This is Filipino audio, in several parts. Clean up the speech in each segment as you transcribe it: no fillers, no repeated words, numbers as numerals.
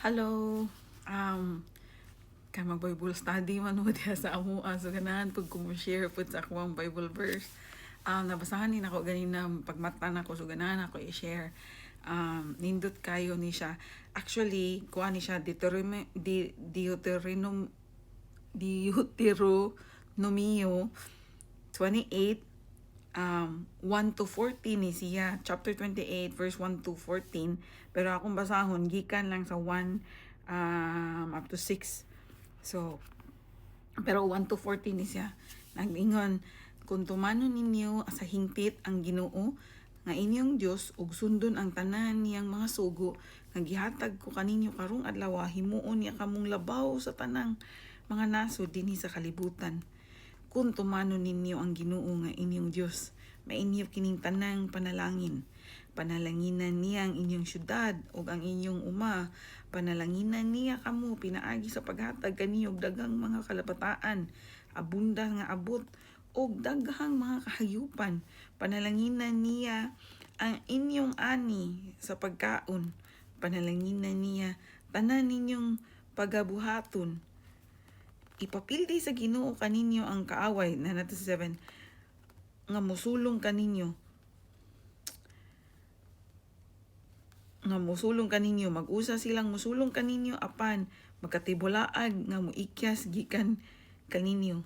Hello. Kay mag-Bible study man mo diha sa amo so ganahan pag kumo-share pud sa akong Bible verse. Nabasahan ni nako ganina pagmatan ako so ganahan ako i-share. Nindot kayo ni siya. Actually, kuha ni siya Deuteronomio 28 1 to 14 ni siya. Chapter 28 verse 1 to 14. Pero akong basahon gikan lang sa 1 up to 6. So pero 1 to 14 ni siya. Nag-ingon, kung tumanon ninyo sa hingpit ang Ginoo nga inyong Dios ug sundon ang tanan niyang mga sugo nga gihatag ko kaninyo karong adlaw, himuon niya kamong labaw sa tanang mga nasod dinhi sa kalibutan. Kung tumanon ninyo ang Ginoo nga inyong Dios, mainyo kining tanang panalangin. Panalanginan niya ang inyong syudad ug ang inyong uma. Panalanginan niya kamo pinaagi sa paghatag kaniyo og daghang mga kalabataan, abunda nga abot og daghang mga kahayupan. Panalanginan niya ang inyong ani sa pagkaon. Panalanginan niya tanan ninyong pagabuhaton. Ipapildi sa Ginoo kaninyo ang kaaway na nato 7 nga musulong kaninyo mag-usa silang musulong kaninyo apan magkatibulaag nga muikyas gikan kaninyo.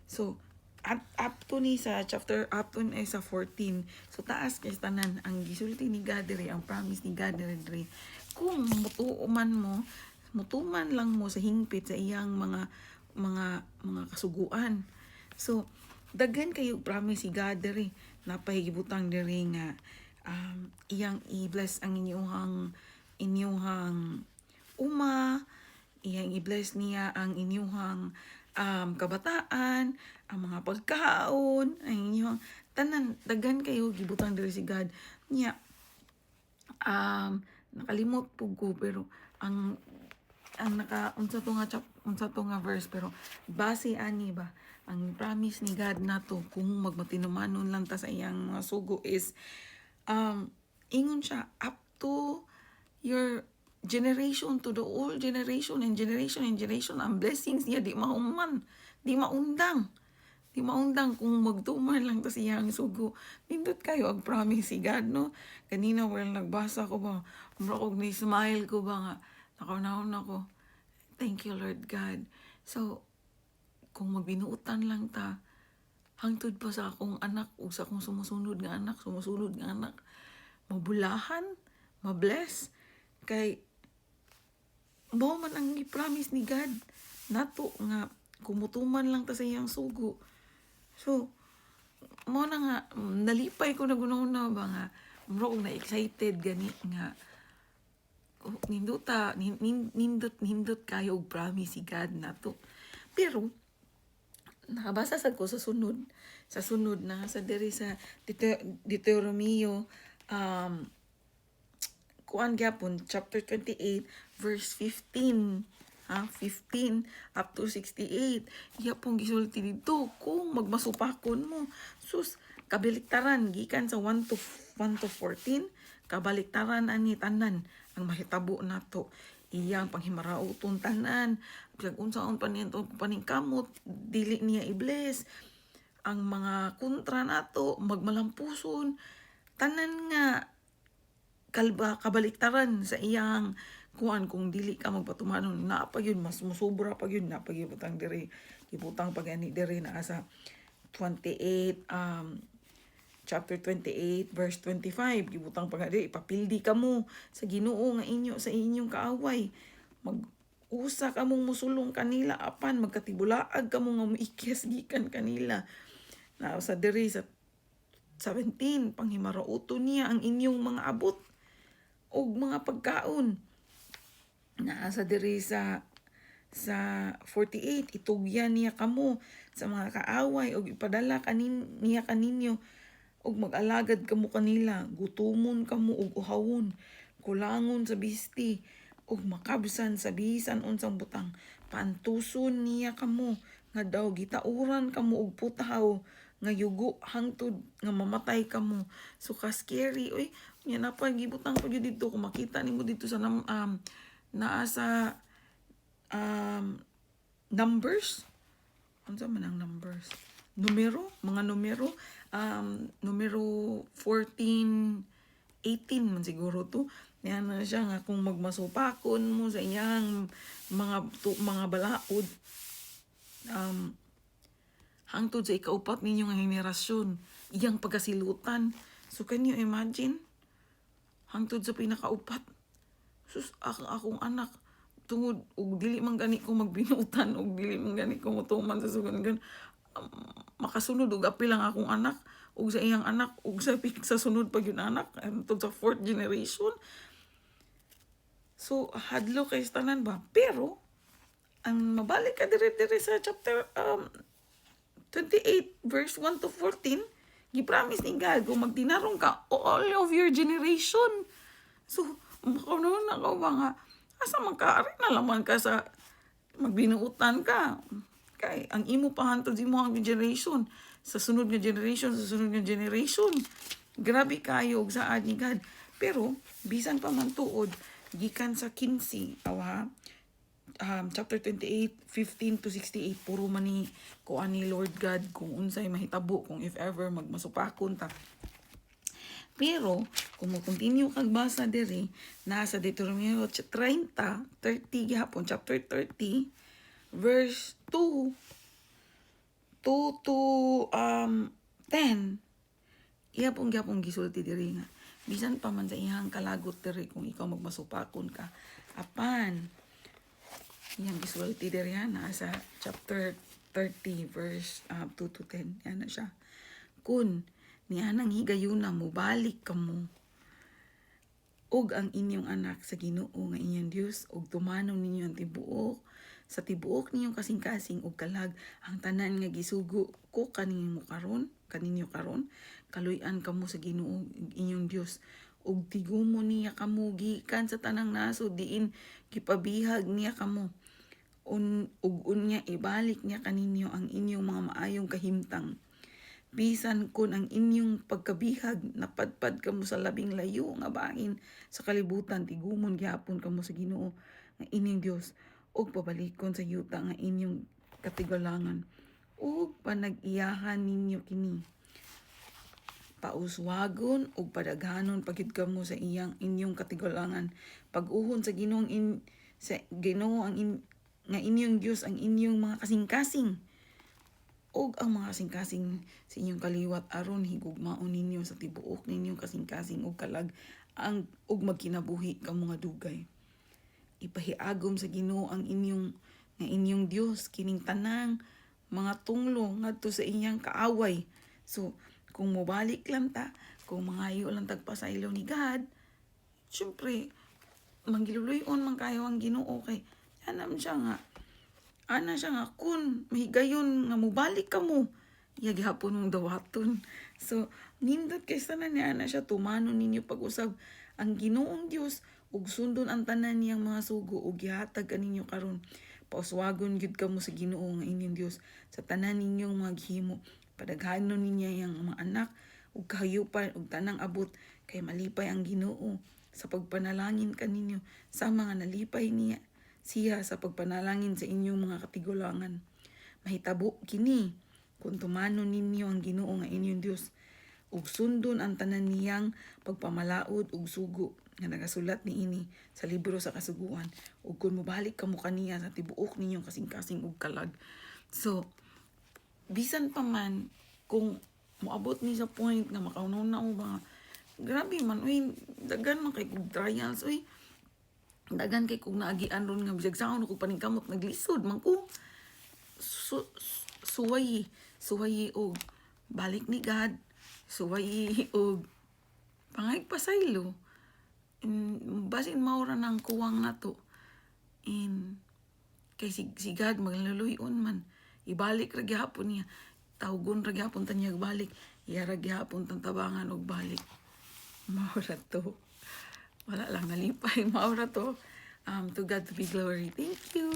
So up to ni sa chapter up to ni sa 14, so taas kay tanan ang gisulti ni God diri, ang promise ni God diri. Kung mutuman lang mo sa hingpit sa iyang mga kasuguan. So daghan kayo promise si God diri, napahigibutang diri nga iyang i-bless ang inyong uma, iyang i-bless niya ang inyong kabataan, ang mga pagkaon, ang inyong tanan, daghan kayo gibutang diri si God niya. Nakalimot pug ko pero ang unsa to nga verse, pero base ani ba ang promise ni God nato kung magmatinumanon lang ta sa iyang mga sugo is ingon siya up to your generation, to the old generation and generation ang blessings niya di maundang kung magtuman lang ta siyang sugo. Nindot kayo ang promise si God, no? Kanina while nagbasa ko ba, umrok ni smile ko ba nga nakunahon ako, thank you Lord God. So kung magbinuutan lang ta hangtod pa sa akong anak o sa akong sumusunod nga anak, mabulahan, mabless, kay mao man ang i-promise ni God nato nga kumutuman lang ta sa iyang sugo. So mo na nga nalipay ko na gununa ba nga mro na excited gani nga nindot kayo og promise si God nato. Pero nakabasa sad ko sa sunod na sa diri sa Deuteronomio kuan gyapon chapter 28 verse 15 15 up to 68. Yapong gisulti dito kung magmasupakon mo. Sus, kabaliktaran gikan sa 1 to 14, kabaliktaran ani tanan ang mahitabo nato. Iyang panghimaraoton tanan, bisag unsaon paningkamot dili niya i-bless. Ang mga kontra nato magmalampuson, tanan nga kabaliktaran sa iyang kuan kung dili ka magpatumanon na pa yun, mas musubra pa yun, na pagibutang diri gibutang pagani diri na sa 28 chapter 28 verse 25 gibutang pagani ipapildi kamo sa Ginoo nga sa inyong kaaway, mag-usa kamong musulong kanila apan magkatibulaag kamo nga muikyas gikan kanila. Na sa diri sa 17 panghimarauton niya ang inyong mga abot og mga pagkaon. Sa diri sa 48 itugyan niya kamo sa mga kaaway og ipadala niya kaninyo og mag-alagad kamo kanila, gutumon kamo og uhawon, kulangon sa bisti og makabsan sa bisan unsang butang. Pantuson niya kamo nga daw gitauran kamo og putahaw nga yugo hangtod nga mamatay kamo. So ka scary, oy, nya na pa gibutang pa gyud dito kung makita nimo dito sa naa sa numbers. Ano man ang numbers? Mga numero. Numero 14, 18 man siguro to. Yan na siya nga kung magmasupakon mo sa iyang mga balaod, hangtod sa ikaupat ninyo nga henerasyon, iyang pagkasilutan. So can you imagine? Hangtod sa pinakaupat. Sus, akong anak, tungod, og dili man gani ko magbinutan, og dili man gani ko mutuman sa sugan, makasunod og apil lang akong anak, og sa iyang anak, og sa sunod pag yun anak, hangtod sa 4th generation. So, hadlo kay tanan ba? Pero, ang mabalik ka dire sa chapter 28, verse 1 to 14, gipromise ni God, kung magtinarong ka, all of your generation. So, makaunawon na ka ba nga, asa magkaari na laman ka sa magbinuutan ka. Kay, ang imo pahantod di mo ang generation. Sa sunod nga generation, sa sunod nga generation. Grabe kayo og saad ni God. Pero, bisan pa man tuod, gikan sa 15, chapter 28, 15 to 68, puro man ni kuan ni Lord God kung unsay mahitabo, kung if ever magmasupakon ta. Pero, kung mo-continue kag basa diri, nasa Deuteronomy 30 gihapon, chapter 30, verse 2 to 10, gihapon gisulti diri nga, bisan pa man sa iyang kalagot diri kung ikaw magmasupakon ka, apan, iyang gisulti diri nasa chapter 30, verse 2 to 10, yan na siya. Kun, niya nang higayuna mo, balik ka mo, og ang inyong anak sa Ginoo nga inyong Dios, og tumanon ninyo ang tibuok, sa tibuok ninyong kasing-kasing og kalag, ang tanan nga gisugo ko kaninyo karon, kaluy-an kamo sa Ginoo inyong Dios, og tigumo niya kamo gikan sa tanang nasod diin gipabihag niya kamo, ug unya ibalik niya kaninyo ang inyong mga maayong kahimtang. Bisan kun ang inyong pagkabihag napadpad kamo sa labing layo nga bahin sa kalibutan, tigumon gyapon kamo sa Ginoo nga inyong Dios, ug pabalikon sa yuta nga inyong katigalangan, ug panag-iyahan ninyo kini. Pauswagon ug padaghanon pagid kamo sa inyong katigalangan, pag-uhon sa Ginoo nga inyong Dios ang inyong mga kasing-kasing, og ang mga kasing-kasing sa inyong kaliwat aron higugmaon ninyo sa tibuok ninyong kasing-kasing og kalag og magkinabuhi kamo nga dugay. Ipahiagom sa Ginoo ang inyong Dios kining tanang mga tunglo ngadto sa inyang kaaway. So, kung mobalik lang ta, kung mangayo lang tagpasaylo ni God, syempre manggiluluyon man kayo ang Ginoo kay ana siya nga kun mahigayon nga mobalik ka mo, iya gihapon mong dawaton. So, nindot kay tanan niya ana siya, tumanon ninyo pag-usab ang Ginoong Dios ug sundon ang tanan niyang mga sugo ug gihatag kaninyo karon. Pauswagon gyud kamo sa Ginoo nga inyong Dios sa tanan ninyong mga gihimo. Padaghanon ninyo yang mga anak ug kahayupan ug tanang abot, kay malipay ang Ginoo sa pagpanalangin kaninyo sa mga nalipay niya siya sa pagpanalangin sa inyong mga katigulangan. Mahitabo kini kung tumanon ninyo ang Ginoo nga inyong Dios ug sundon ang tanan niyang pagpamalaod ug sugo nga nagasulat niini sa libro sa Kasuguan, ug kung mobalik kamo kaniya sa tibuok ninyong kasing-kasing ug kalag. So, bisan pa man kung moabot ni sa point nga makaunaw na mo ba, grabe man, dagan man kay kog trials, dagan kay kog naagian ron nga bisag saon ko paningkamot naglisod man ko. Suwayi og balik ni God, suwayi og pangagpasaylo. Basin maura ng kuwang na to. Kay si God magluluyon man, ibalik ra gyapon niya, tawgon ra gyapon tanya balik, iya ra gyapon tang tabangan og balik. Maura to. Wala lang nalipay, maura to. To God to be glory. Thank you.